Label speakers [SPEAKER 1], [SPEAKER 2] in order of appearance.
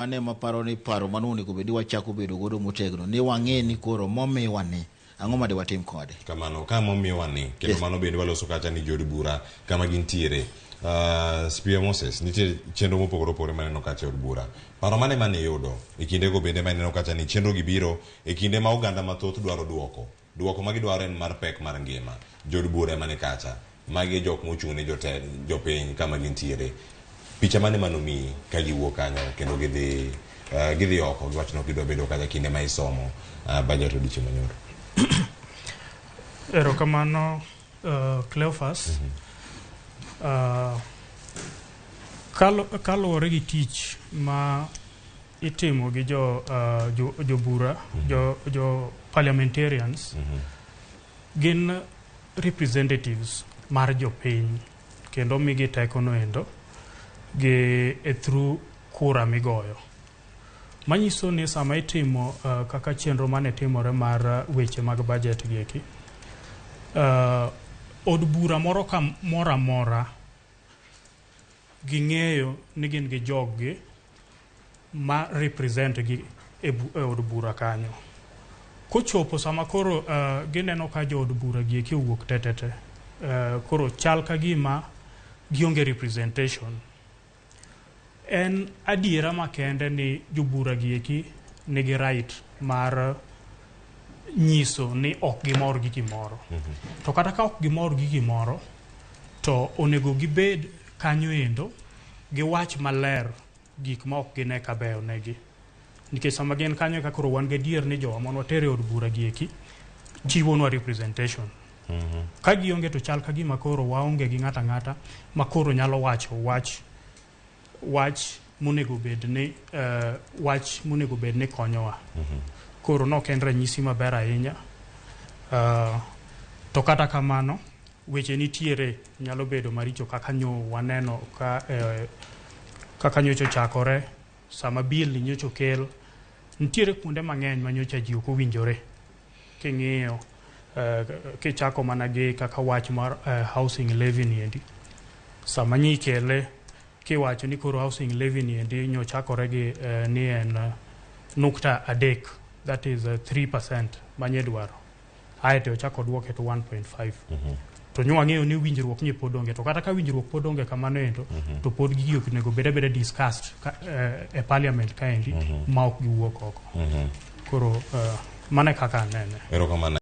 [SPEAKER 1] Ane maparo ni paro manuni kubedi wachako bedo godo motegno ni wang'e ni koro momiwa ni ang'o ma de watim kode
[SPEAKER 2] kamano ka momiwa ni kendo mano bende waloso kacha ni jodi bura kama gintiere Spia Moses nitie chenro mopogore opogore maneno kacha od bura paro mane yudo e kinde go bende maneno kacha ni chenro gibiro e kinde ma oganda mathoth dwaro duoko ma gidwaro en mar pek mar ngima jod bura mane kacha magi jok mochung' ne jopiny kama gintiere picha mane manomi ka giwuok kanyo kendo gidhi oko giwacho gidwa bedo kacha kinde ma isomo budget odichieng' manyoro.
[SPEAKER 3] Erokamano Cleophas. Kaluwore gi tich ma itimo gi jo bura, jo parliamentarians, gin representatives mar jopiny kendo migi tekono endo gi through kura migoyo. Manyiso ni sama itimo kaka chenro mane timore mar weche mag budget gieki, od bura moro ka mora ging'eyo ni gin gi joggi ma represent gi e od bura kanyo. Kochopo sama koro gineno ka jo od bura gieki owuok tetete, koro chal ka gima gionge representation. En adiera makende ni jobura gieki nigi right mar nyiso ni ok gimor gi gimoro. To kata ka ok gimor gi gimoro, to onego gibed kanyo endo gi wach maler gik ma ok gine ka beyo negi. Nikech sama gin kanyo ka koro wan gadier ni jowa mon watere od bura gieki chiwonwa representation. Ka gionge to chal ka gima koro waonge gi ng'ata ng'ata ma koro nyalo wacho wach monego bed ni konyowa. Koro no en ranyisi maber ahinya. To kata kamano weche nitiere nyalo bedo maricho kaka waneno kaka nyocha chakore sama bill ni nyocha okel nitiere kuonde mang'eny ma nyocha ji ok owinjore king'iyo kichako mana gi kaka wach mar housing levy ni endi sama nyikele kiwacho ni koro housing levy ni endi nyochakore gi ni en 3%, that is 3% manye dwaro aeto ochako duoke to 1.5. To nyo wang'eyo ni winjruok ni pod onge, to kata ka winjruok pod onge kamano endo to pod gigi onego bede discussed e parliament ka endi ma ok giwuok oko. Koro mane kaka nene.